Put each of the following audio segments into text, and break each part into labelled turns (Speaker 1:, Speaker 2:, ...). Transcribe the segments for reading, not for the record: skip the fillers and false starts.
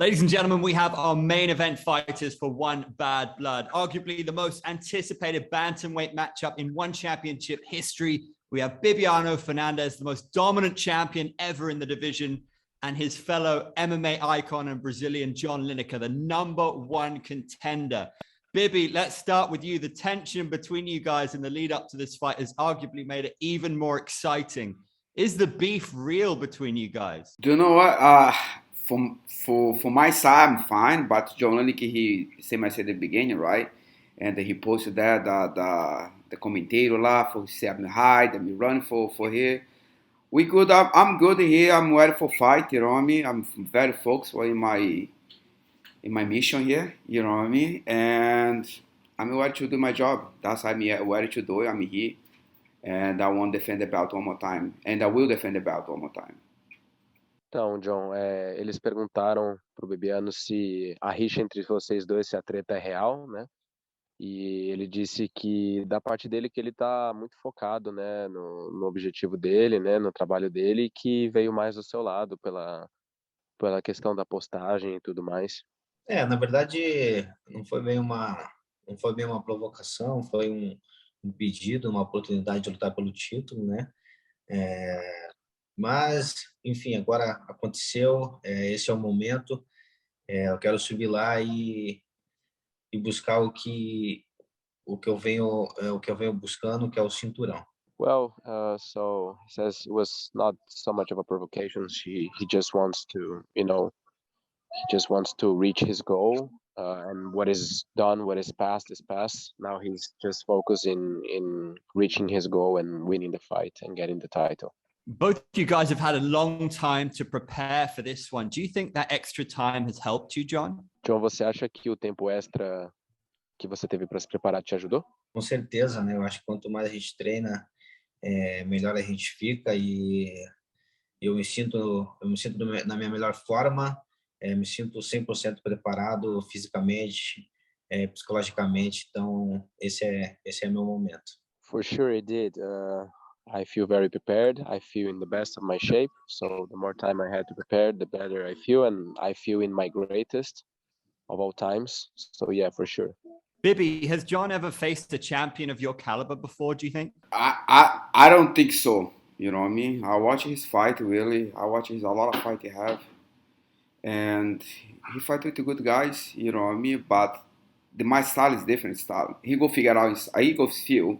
Speaker 1: Ladies and gentlemen, we have our main event fighters for One Bad Blood, arguably the most anticipated bantamweight matchup in one championship history. We have Bibiano Fernandes, the most dominant champion ever in the division, and his fellow MMA icon and Brazilian John Lineker, the number one contender. Bibi, let's start with you. The tension between you guys in the lead up to this fight has arguably made it even more exciting. Is the beef real between you guys?
Speaker 2: Do you know what? For my side, I'm fine. But John Lineker, same as I said at the beginning, right? And he posted that the commentator lá for say me hide, me run for here. We good. I'm good here. I'm ready for fight. You know what I mean? I'm very focused in my mission here. You know what I mean? And I'm ready to do my job. That's why I'm ready to do it. I'm here, and I want to defend the belt one more time, and I will defend the belt one more time.
Speaker 3: Então, John, eles perguntaram pro Bibiano se a rixa entre vocês dois, se a treta é real, né? E ele disse que da parte dele que ele tá muito focado, né, no objetivo dele, né, no trabalho dele, e que veio mais do seu lado pela questão da postagem e tudo mais.
Speaker 4: Na verdade, não foi bem uma provocação, foi um pedido, uma oportunidade de lutar pelo título, né? Mas, enfim, agora aconteceu, esse é o momento. Eu quero subir lá e buscar o que eu venho buscando, que é o cinturão.
Speaker 3: Well, so he says it was not so much of a provocation. He just wants to, reach his goal. And what is done, what is past is past. Now he's just focused in reaching his goal and winning the fight and getting the title.
Speaker 1: Both you guys have had a long time to prepare for this one. Do you think that extra time has helped you, John?
Speaker 3: John, você acha que o tempo extra que você teve para se preparar te ajudou?
Speaker 4: Com certeza, né? Eu acho que quanto mais a gente treina, melhor a gente fica, e eu me sinto na minha melhor forma, me sinto 100% preparado fisicamente, psicologicamente. Então esse é meu momento.
Speaker 3: For sure it did. I feel very prepared. I feel in the best of my shape. So the more time I had to prepare, the better I feel, and I feel in my greatest of all times. So yeah, for sure.
Speaker 1: Bibi, has John ever faced a champion of your caliber before, do you think?
Speaker 2: I don't think so. You know what I mean? I watch his fight, really. I watch a lot of fight he have. And he fight with the good guys, you know what I mean? But my style is different style. He go figure out, he go feel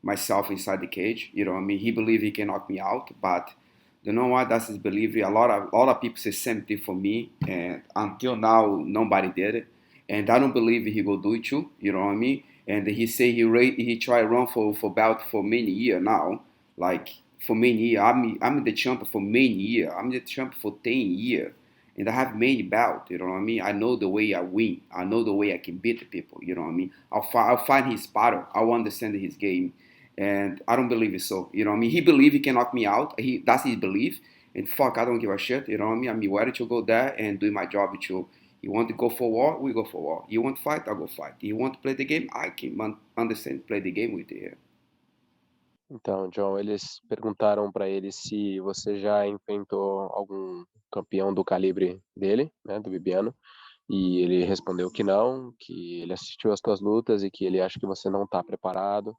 Speaker 2: myself inside the cage, you know what I mean? He believe he can knock me out, but you know what? That's his belief. A lot of people say same thing for me, and until now, nobody did it. And I don't believe he will do it too, you know what I mean? And he say he try run for belt for many years now, like for many years. I'm the champion for many years. I'm the champion for 10 years. And I have many belt, you know what I mean? I know the way I win. I know the way I can beat the people, you know what I mean? I'll find his pattern. I will understand his game. And I don't believe it so, you know what I mean? He believe he can knock me out. That's his belief. And fuck, I don't give a shit, you know what I mean? I'm ready to go there and do my job too. You want to go for war? We go for war. You want to fight? I'll go fight. You want to play the game? I can understand, play the game with you.
Speaker 3: Então, John, eles perguntaram para ele se você já enfrentou algum campeão do calibre dele, né, do Bibiano, e ele respondeu que não, que ele assistiu as tuas lutas e que ele acha que você não está preparado,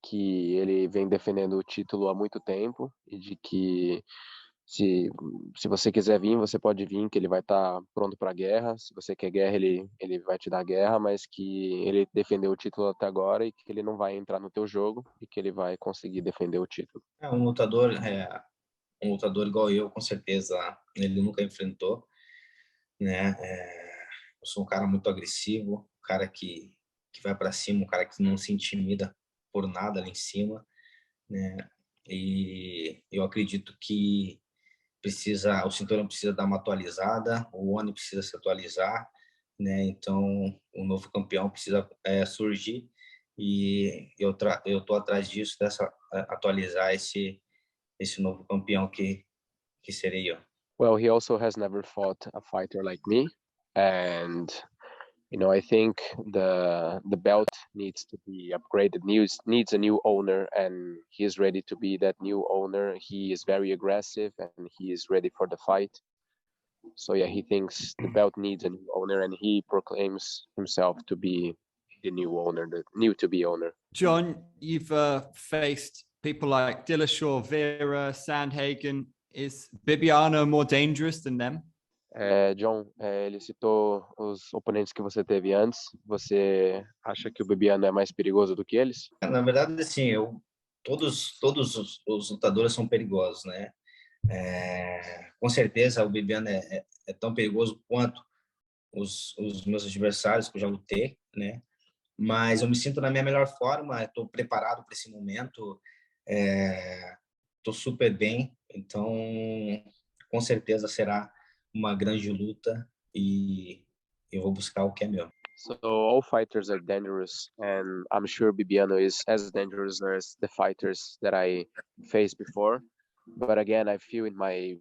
Speaker 3: que ele vem defendendo o título há muito tempo e de que se você quiser vir, você pode vir, que ele vai estar pronto para a guerra. Se você quer guerra, ele vai te dar guerra, mas que ele defendeu o título até agora e que ele não vai entrar no teu jogo e que ele vai conseguir defender o título.
Speaker 4: Um lutador igual eu, com certeza, ele nunca enfrentou, né? Eu sou um cara muito agressivo, um cara que vai para cima, um cara que não se intimida por nada ali em cima, né? E eu acredito que o cinturão precisa dar uma atualizada, o ONI precisa se atualizar, né? Então o novo campeão precisa surgir, e eu tô atrás disso, atualizar esse novo campeão que serei eu.
Speaker 3: Well, he also has never fought a fighter like me, and I think the belt needs to be upgraded, needs a new owner, and he is ready to be that new owner. He is very aggressive and he is ready for the fight. So yeah, he thinks the belt needs a new owner, and he proclaims himself to be the new owner, the new to be owner.
Speaker 1: John, you've faced people like Dillashaw, Vera, Sandhagen. Is Bibiano more dangerous than them?
Speaker 3: John, ele citou os oponentes que você teve antes. Você acha que o Bibiano é mais perigoso do que eles?
Speaker 4: Na verdade, assim, todos os lutadores são perigosos, né? Com certeza o Bibiano é tão perigoso quanto os meus adversários que eu já lutei, né? Mas eu me sinto na minha melhor forma, estou preparado para esse momento, estou super bem, então com certeza será uma grande luta e eu vou buscar o que é meu.
Speaker 3: So all fighters are dangerous, and I'm sure Bibiano is as dangerous as the fighters that I faced before. But again, I feel in my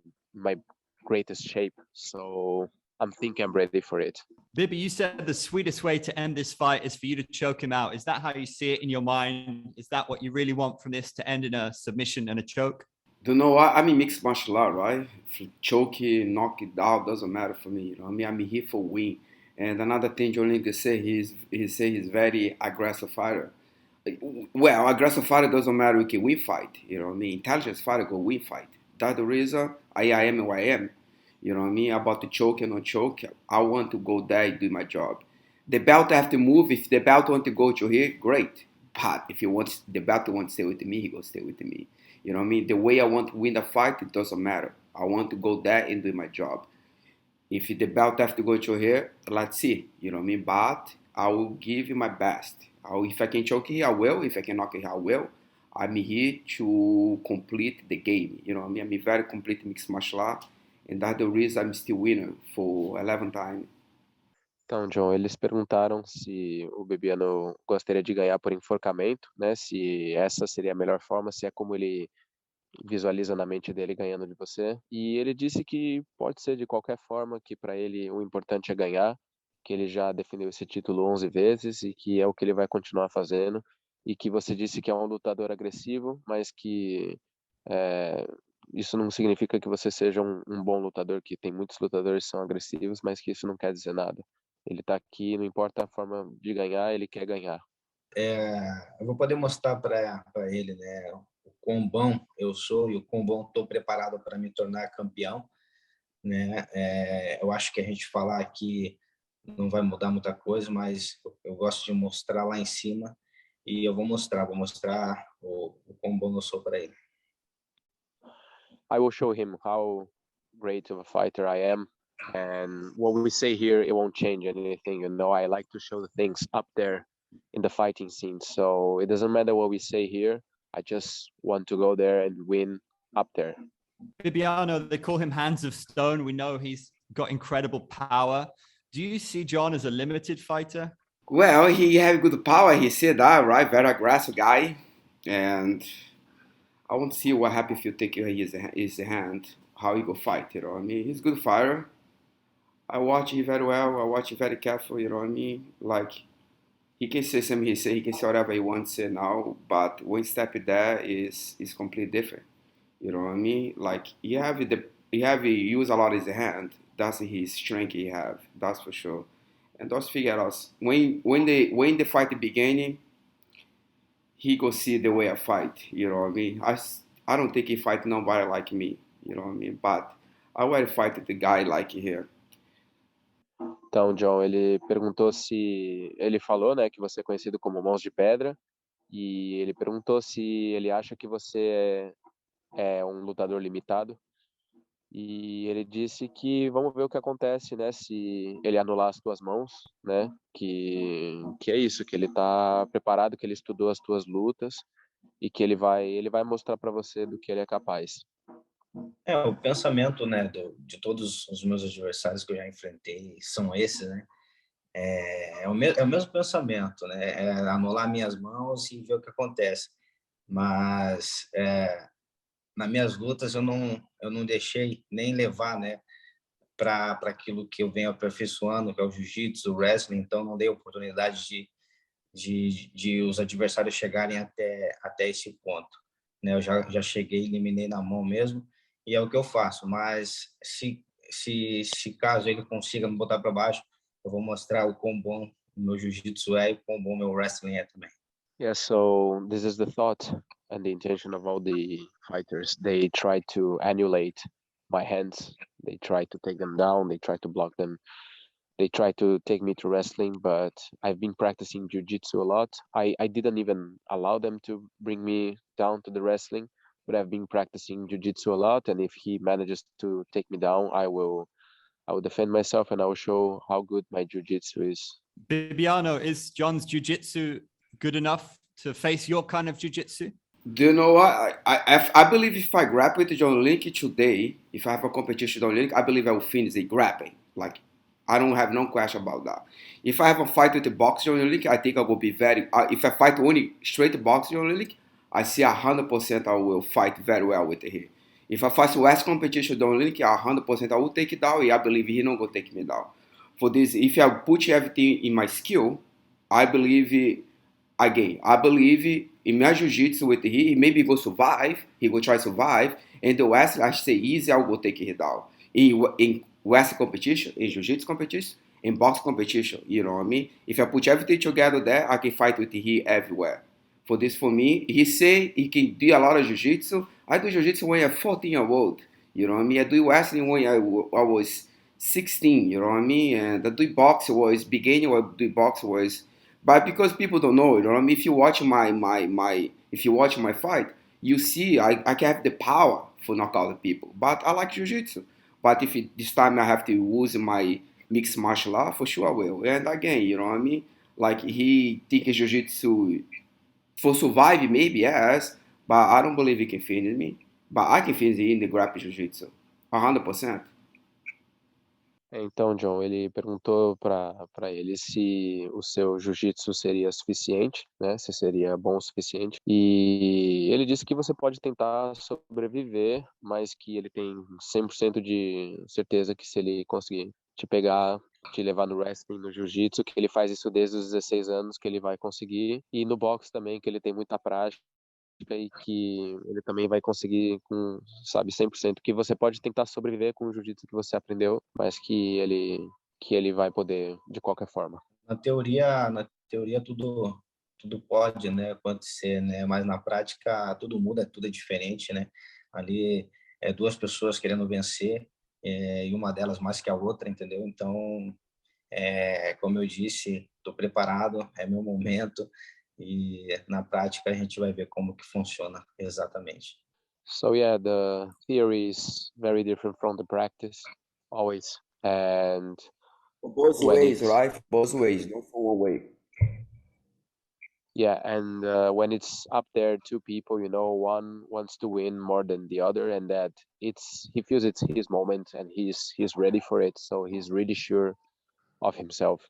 Speaker 3: greatest shape, so I'm thinking I'm ready for it.
Speaker 1: Bibi, you said the sweetest way to end this fight is for you to choke him out. Is that how you see it in your mind? Is that what you really want from this, to end in a submission and a choke?
Speaker 2: Don't know. I'm in mixed martial art, right? Choke it, knock it out, doesn't matter for me. You know, I'm here for win. And another thing John Lineker say, he's very aggressive fighter. Well, aggressive fighter doesn't matter. We can win fight. You know what I mean? Intelligence fighter go win fight. That's the reason I am who I am. You know what I mean? About the choke and not choke, I want to go there and do my job. The belt have to move. If the belt want to go to here, great. But if the belt want to stay with me, he go stay with me. You know what I mean? The way I want to win the fight, it doesn't matter. I want to go there and do my job. If the belt have to go to here, let's see. You know what I mean? But I will give you my best. If I can choke here, I will. If I can knock it, I will. I'm here to complete the game. You know what I mean? I'm a very complete mixed martial art. And that's the reason I'm still winner for 11 times.
Speaker 3: Então, John, eles perguntaram se o Bibiano gostaria de ganhar por enforcamento, né? Se essa seria a melhor forma, se é como ele visualiza na mente dele ganhando de você. E ele disse que pode ser de qualquer forma, que para ele o importante é ganhar, que ele já defendeu esse título 11 vezes e que é o que ele vai continuar fazendo. E que você disse que é um lutador agressivo, mas que isso não significa que você seja um bom lutador, que tem muitos lutadores que são agressivos, mas que isso não quer dizer nada. Ele tá aqui, não importa a forma de ganhar, ele quer ganhar.
Speaker 4: Eu vou poder mostrar para ele, né, o quão bom eu sou e o quão bom estou preparado para me tornar campeão, né? Eu acho que a gente falar aqui não vai mudar muita coisa, mas eu gosto de mostrar lá em cima e eu vou mostrar o quão bom eu sou para ele.
Speaker 3: I will show him how great of a fighter I am. And what we say here, it won't change anything. You know, I like to show the things up there in the fighting scene. So it doesn't matter what we say here. I just want to go there and win up there.
Speaker 1: Bibiano, they call him Hands of Stone. We know he's got incredible power. Do you see John as a limited fighter?
Speaker 2: Well, he have good power. He said that, right? Very aggressive guy. And I want to see what happens if you take his hand, how he go fight, you know what I mean? He's a good fighter. I watch him very well. I watch him very careful, you know what I mean? Like, he can say something he can say whatever he wants to say now, but one step there is completely different. You know what I mean? Like, he use a lot of his hand. That's his strength he have, that's for sure. And just figure out when the fight beginning, he go see the way I fight, you know what I mean? I don't think he fight nobody like me, you know what I mean? But I want to fight the guy like here.
Speaker 3: Então, John, ele perguntou se... Ele falou, né, que você é conhecido como Mãos de Pedra, e ele perguntou se ele acha que você é um lutador limitado, e ele disse que vamos ver o que acontece, né, se ele anular as tuas mãos, né, que é isso, que ele tá preparado, que ele estudou as tuas lutas, e que ele vai mostrar para você do que ele é capaz.
Speaker 4: O pensamento, né, de todos os meus adversários que eu já enfrentei são esses, né? É o mesmo pensamento, né? É anular minhas mãos e ver o que acontece. Mas nas minhas lutas eu não deixei nem levar, né, para aquilo que eu venho aperfeiçoando, que é o jiu-jitsu, o wrestling. Então não dei oportunidade de os adversários chegarem até esse ponto, né? Eu já cheguei, eliminei na mão mesmo. E é o que eu faço, mas se caso ele consiga me botar para baixo, eu vou mostrar o quão bom o meu jiu-jitsu é e o quão bom o meu wrestling é também.
Speaker 3: Yeah, so this is the thought and the intention of all the fighters. They try to annihilate my hands. They try to take them down. They try to block them. They try to take me to wrestling, but I've been practicing jiu-jitsu a lot. I didn't even allow them to bring me down to the wrestling, but I've been practicing jiu-jitsu a lot. And if he manages to take me down, I will defend myself and I will show how good my jiu-jitsu is.
Speaker 1: Bibiano, is John's jiu-jitsu good enough to face your kind of jiu-jitsu?
Speaker 2: Do you know what? I believe if I grapple with John Lineker today, if I have a competition with John Lineker, I believe I will finish the grappling. Like, I don't have no question about that. If I have a fight with the boxer John Lineker, I think I will be very. If I fight only straight boxer John Lineker, I see 100% I will fight very well with him. If I fight West competition John Lineker, 100% I will take it down. And I believe he not gonna take me down. For this, if I put everything in my skill, I believe. Again, I believe in my jiu-jitsu with him, he maybe go survive, he will try to survive, and the West, I say easy, I will take it down. In West competition, in jiu-jitsu competition, in box competition, you know what I mean? If I put everything together there, I can fight with him everywhere. For this, for me, he say he can do a lot of jiu-jitsu. I do jiu-jitsu when I'm 14 years old, you know what I mean? I do wrestling when I was 16, you know what I mean? And I do box was, beginning of do box was, but because people don't know, you know what I mean? If you watch if you watch my fight, you see I can have the power for knock out people. But I like jiu-jitsu. But if this time I have to use my mixed martial art, for sure I will. And again, you know what I mean? Like he think jiu-jitsu for survive, maybe yes, but I don't believe he can finish me. But I can finish him in the grappling jiu-jitsu, 100%.
Speaker 3: Então, John, ele perguntou para ele se o seu jiu-jitsu seria suficiente, né? Se seria bom o suficiente. E ele disse que você pode tentar sobreviver, mas que ele tem 100% de certeza que se ele conseguir te pegar, te levar no wrestling, no jiu-jitsu, que ele faz isso desde os 16 anos, que ele vai conseguir. E no boxe também, que ele tem muita prática e que ele também vai conseguir com, sabe, 100%, que você pode tentar sobreviver com o jiu-jitsu que você aprendeu, mas que ele vai poder de qualquer forma.
Speaker 4: Na teoria tudo pode, né, acontecer, né, mas na prática tudo muda, tudo é diferente, né? Ali é duas pessoas querendo vencer, e uma delas mais que a outra, entendeu? Então, como eu disse, estou preparado, é meu momento. E na prática a gente vai ver como que funciona exatamente.
Speaker 3: So yeah, the theory is very different from the practice, always. And
Speaker 2: Both ways, right? Both ways, not for one way.
Speaker 3: yeah, and when it's up there, two people, you know, one wants to win more than the other, and that he feels it's his moment, and he's ready for it, so he's really sure of himself.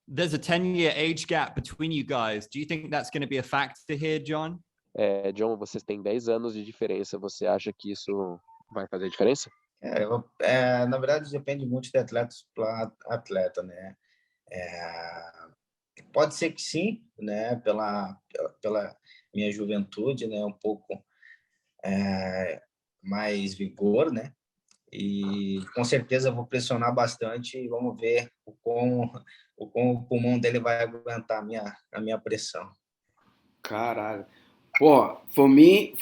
Speaker 1: There's a 10-year age gap between you guys. Do you think that's going to be a factor here, John?
Speaker 3: John, vocês têm 10 anos de diferença. Você acha que isso vai fazer diferença?
Speaker 4: Na verdade, depende muito de atleta para atleta, né? Pode ser que sim, né? Pela minha juventude, né? Um pouco mais vigor, né? E com certeza vou pressionar bastante e vamos ver o quão o pulmão dele vai aguentar a minha pressão.
Speaker 2: Caralho. Well, for me,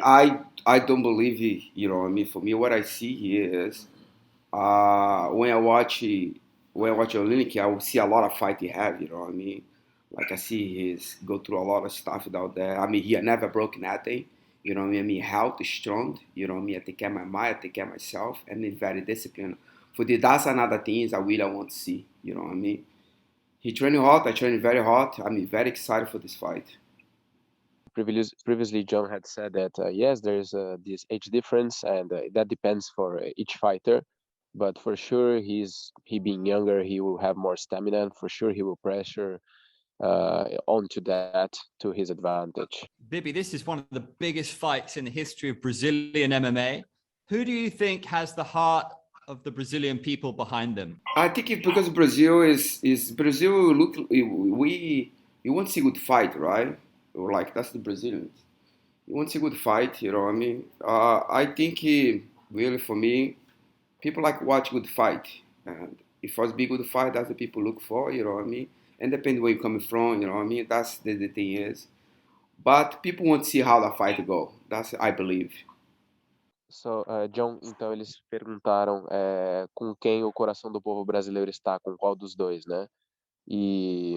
Speaker 2: I don't believe, you know what I mean? For me, what I see here is, when I watch Lineker, I will see a lot of fight he have, you know what I mean? Like I see his go through a lot of stuff out there. I mean, he never broke nothing, you know what I mean? Health is strong, you know what I mean? I take care of my mind, I take care of myself, and he's very disciplined. That's another thing I really want to see, you know what I mean? He training hard, I train very hard. I'm very excited for this fight.
Speaker 3: Previously, John had said that yes, there's this age difference, and that depends for each fighter. But for sure, he being younger, he will have more stamina, and for sure, he will pressure onto that to his advantage.
Speaker 1: Bibi, this is one of the biggest fights in the history of Brazilian MMA. Who do you think has the heart of the Brazilian people behind them?
Speaker 2: I think because Brazil is Brazil look we want to see good fight, right? Or like that's the Brazilians. You want to see good fight, you know what I mean? I think really for me, People like watch good fight. And if it's be good fight, that's the people look for, you know what I mean? And depending where you're coming from, you know what I mean? That's the thing is. But people want to see how the fight go. That's I believe.
Speaker 3: So, John, então eles perguntaram com quem o coração do povo brasileiro está, com qual dos dois, né? E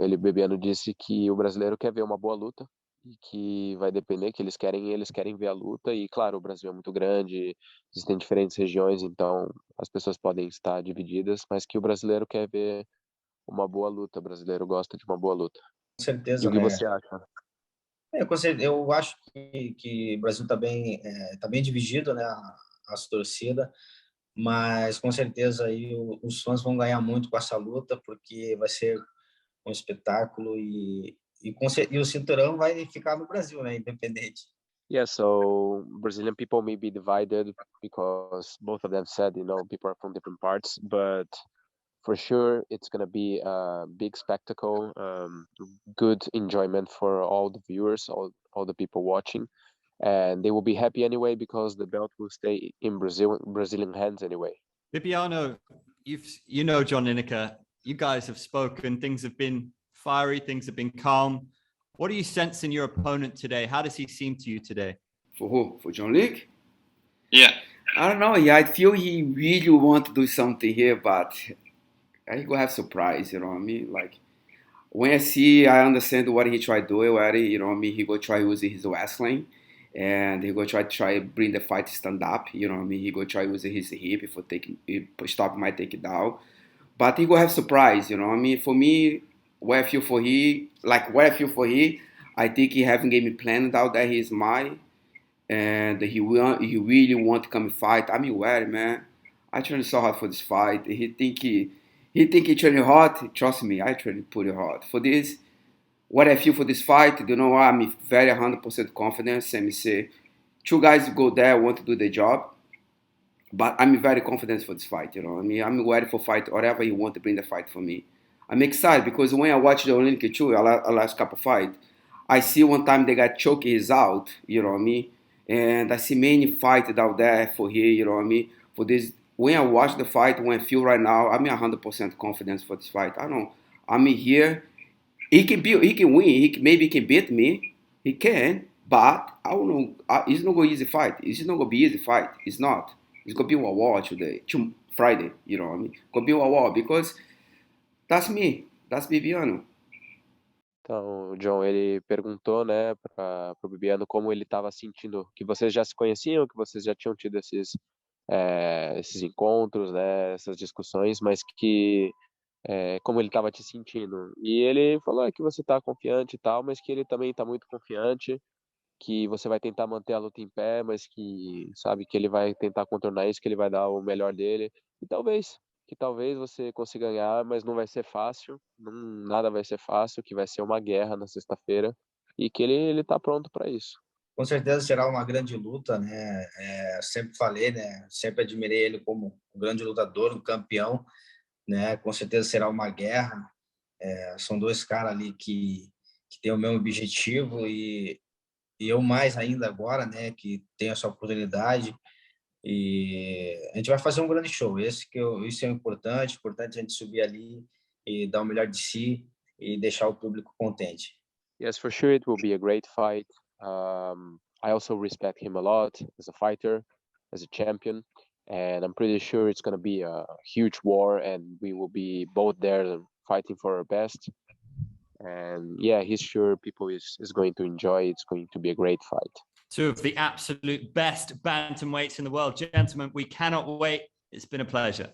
Speaker 3: ele Bebiano disse que o brasileiro quer ver uma boa luta e que vai depender, que eles querem ver a luta e claro, o Brasil é muito grande, existem diferentes regiões, então as pessoas podem estar divididas, mas que o brasileiro quer ver uma boa luta, o brasileiro gosta de uma boa luta.
Speaker 4: Com
Speaker 3: E
Speaker 4: certeza,
Speaker 3: o que
Speaker 4: né?
Speaker 3: você acha?
Speaker 4: Eu acho que o Brasil tá bem dividido, né? As torcidas, mas com certeza aí os fãs vão ganhar muito com essa luta, porque vai ser um espetáculo e o cinturão vai ficar no Brasil, né? Independente.
Speaker 3: Yeah, so Brazilian people may be divided because both of them said, people are from different parts, but for sure it's going to be a big spectacle, good enjoyment for all the viewers, all the people watching, and they will be happy anyway because the belt will stay in Brazilian hands anyway.
Speaker 1: Bibiano, you know John Lineker. You guys have spoken. Things have been fiery. Things have been calm. What do you sense in your opponent today? How does he seem to you today?
Speaker 2: For who? For John Lineker?
Speaker 5: Yeah.
Speaker 2: I don't know. Yeah, I feel he really want to do something here, but he gonna have surprise. You know what I mean? Like when I see, I understand what he try to do already. You know what I mean? He go try using his wrestling, and he go try bring the fight stand up. You know what I mean? He go try using his hip for taking stop my take it down, but he go have surprise. You know what I mean? For me, what I feel for he, I think he haven't game planned out that he's mine, and he really want to come and fight. I mean, where man? I train so hard for this fight. He think he training hard. Trust me, I train pretty hard for this. What I feel for this fight, you know, I'm very 100% confident. Let me say, two guys go there want to do the job, but I'm very confident for this fight. You know, I mean, I'm ready for fight whatever you want to bring the fight for me. I'm excited because when I watch the Olympic too, last couple fight, I see one time they got choke his out. You know what I mean? And I see many fights out there for here. You know what I mean? For this, when I watch the fight, when I feel right now, I'm 100% confidence for this fight. I don't. I'm here. He can win. Maybe he can beat me. He can, but I don't know. It's not gonna be easy fight. It's not gonna be easy fight. It's not. It's gonna be a war today, Friday. You know what I mean? It's gonna be a war because that's me. That's Bibiano.
Speaker 3: Então, o John, ele perguntou, né, para o Bibiano como ele estava sentindo, que vocês já se conheciam, que vocês já tinham tido esses encontros, né, essas discussões, mas que como ele estava te sentindo. E ele falou que você está confiante e tal, mas que ele também está muito confiante, que você vai tentar manter a luta em pé, mas que sabe que ele vai tentar contornar isso, que ele vai dar o melhor dele. E talvez você consiga ganhar, mas não vai ser fácil, nada vai ser fácil, que vai ser uma guerra na sexta-feira e que ele tá pronto para isso.
Speaker 4: Com certeza será uma grande luta, né? Sempre falei, né? Sempre admirei ele como um grande lutador, um campeão, né? Com certeza será uma guerra. São dois caras ali que têm o mesmo objetivo e eu mais ainda agora, né? Que tenho essa oportunidade. E a gente vai fazer um grande show. Isso é importante a gente subir ali e dar o melhor de si e deixar o público contente.
Speaker 3: Yes, for sure it will be a great fight. I also respect him a lot as a fighter, as a champion, and I'm pretty sure it's going to be a huge war and we will be both there fighting for our best. And yeah, he's sure people is going to enjoy. It's going to be a great fight.
Speaker 1: Two of the absolute best bantamweights in the world. Gentlemen, we cannot wait. It's been a pleasure.